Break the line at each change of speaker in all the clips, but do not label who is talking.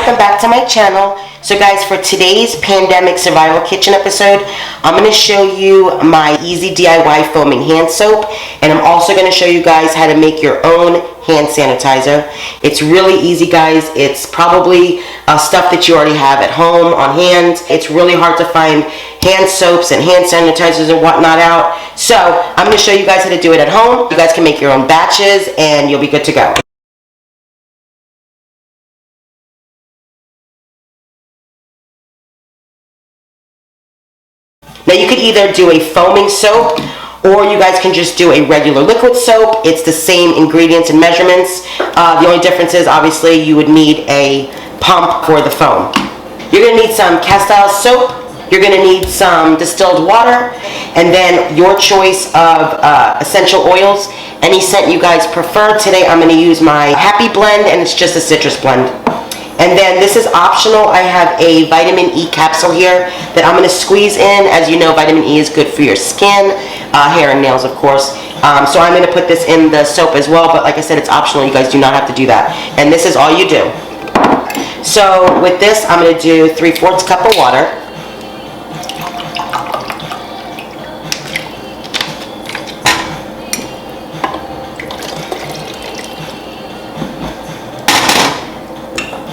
welcome back to my channel. So guys, for today's pandemic survival kitchen episode, I'm going to show you my easy DIY foaming hand soap, and I'm also going to show you guys how to make your own hand sanitizer. It's really easy, guys. It's probably stuff that you already have at home on hand. It's really hard to find hand soaps and hand sanitizers and whatnot out. So I'm going to show you guys how to do it at home. You guys can make your own batches and you'll be good to go. Now you could either do a foaming soap, or you guys can just do a regular liquid soap. It's the same ingredients and measurements. The only difference is obviously you would need a pump for the foam. You're going to need some Castile Soap. You're going to need some distilled water, and then your choice of essential oils. Any scent you guys prefer. Today I'm going to use my Happy Blend, and it's just a citrus blend. And then this is optional. I have a vitamin E capsule here that I'm going to squeeze in. As you know, vitamin E is good for your skin, hair and nails, of course. So I'm going to put this in the soap as well, but like I said, it's optional. You guys do not have to do that. And this is all you do. So with this, I'm going to do 3/4 cup of water.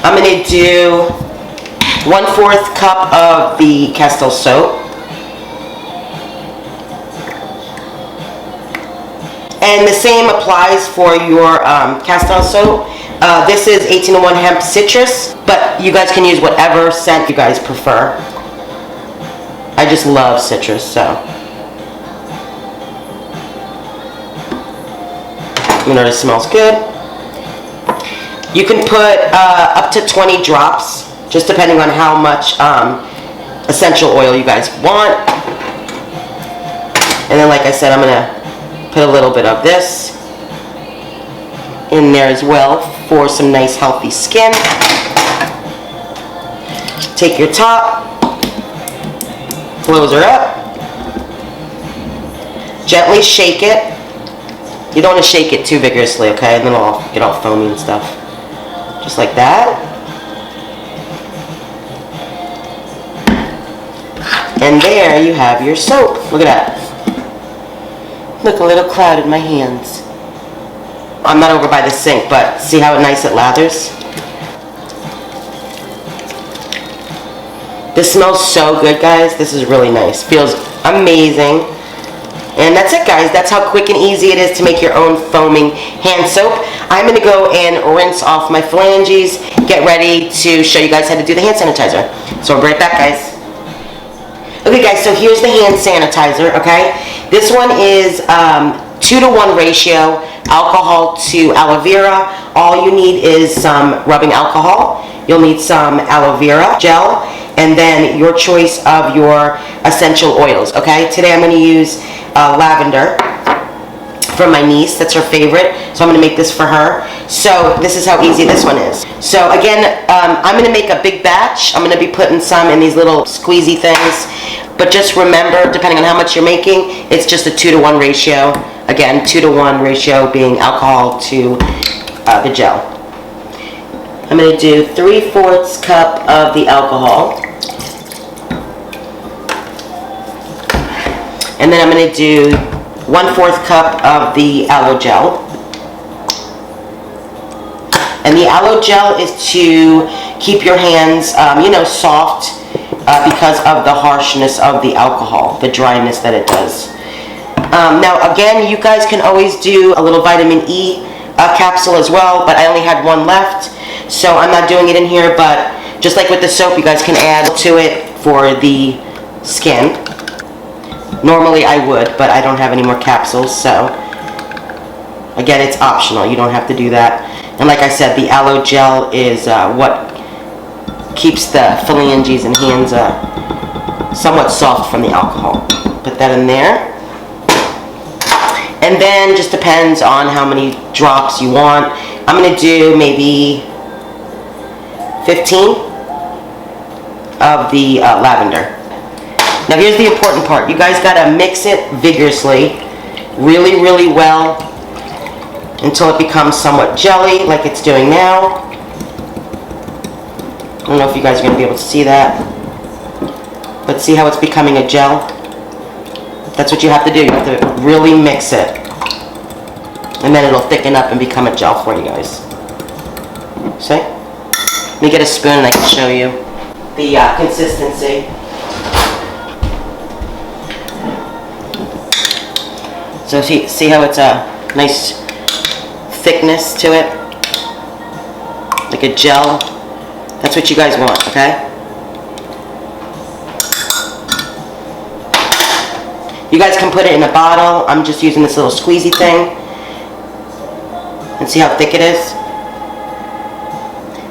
I'm going to do 1/4 cup of the Castile Soap. And the same applies for your Castile Soap. This is 18-1 hemp citrus, but you guys can use whatever scent you guys prefer. I just love citrus, so. You know, it smells good. You can put up to 20 drops, just depending on how much essential oil you guys want. And then, like I said, I'm going to put a little bit of this in there as well for some nice healthy skin. Take your top, close her up, gently shake it. You don't want to shake it too vigorously, okay? And then it'll get all foamy and stuff. Just like that. And there you have your soap. Look at that. Look, a little cloud in my hands. I'm not over by the sink, but see how nice it lathers? This smells so good, guys. This is really nice. Feels amazing. And that's it, guys. That's how quick and easy it is to make your own foaming hand soap. I'm going to go and rinse off my phalanges, get ready to show you guys how to do the hand sanitizer. So I'll be right back, guys. Okay, guys, so here's the hand sanitizer, okay? This one is 2-to-1 ratio, alcohol to aloe vera. All you need is some rubbing alcohol. You'll need some aloe vera gel, and then your choice of your essential oils, okay? Today I'm going to use lavender from my niece. That's her favorite, so I'm going to make this for her. So this is how easy this one is. So again, I'm going to make a big batch. I'm going to be putting some in these little squeezy things, but just remember, depending on how much you're making, it's just a 2-to-1 ratio. Again, 2-to-1 ratio being alcohol to the gel. I'm going to do 3/4 cup of the alcohol. And then I'm going to do 1/4 cup of the aloe gel. And the aloe gel is to keep your hands, soft because of the harshness of the alcohol, the dryness that it does. Now, again, you guys can always do a little vitamin E capsule as well, but I only had one left, so I'm not doing it in here. But just like with the soap, you guys can add to it for the skin. Normally I would, but I don't have any more capsules, so again, it's optional. You don't have to do that. And like I said, the aloe gel is what keeps the phalanges and hands somewhat soft from the alcohol. Put that in there. And then just depends on how many drops you want. I'm going to do maybe 15 of the lavender. Now here's the important part. You guys gotta mix it vigorously, really, really well, until it becomes somewhat jelly, like it's doing now. know if you guys are going to be able to see that. But see how it's becoming a gel? That's what you have to do. You have to really mix it. And then it'll thicken up and become a gel for you guys. See? Let me get a spoon and I can show you the consistency. So see how it's a nice thickness to it? Like a gel. That's what you guys want, okay? You guys can put it in a bottle. I'm just using this little squeezy thing. And see how thick it is?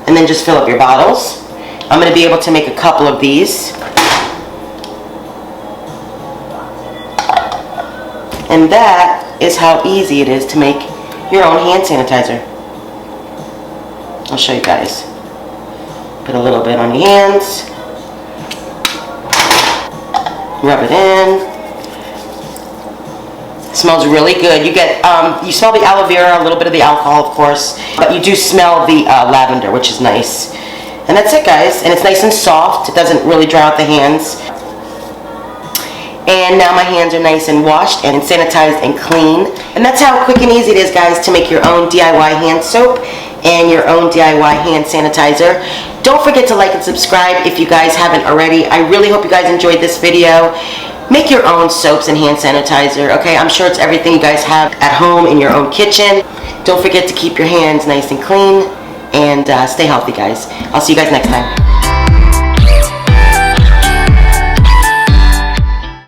And then just fill up your bottles. I'm going to be able to make a couple of these. And that is how easy it is to make your own hand sanitizer. I'll show you guys. Put a little bit on your hands. Rub it in. It smells really good. You get, you smell the aloe vera, a little bit of the alcohol, of course, but you do smell the lavender, which is nice. And that's it, guys. And it's nice and soft. It doesn't really dry out the hands. And now my hands are nice and washed and sanitized and clean. And that's how quick and easy it is, guys, to make your own DIY hand soap and your own DIY hand sanitizer. Don't forget to like and subscribe if you guys haven't already. I really hope you guys enjoyed this video. Make your own soaps and hand sanitizer, okay? I'm sure it's everything you guys have at home in your own kitchen. Don't forget to keep your hands nice and clean and stay healthy, guys. I'll see you guys next time.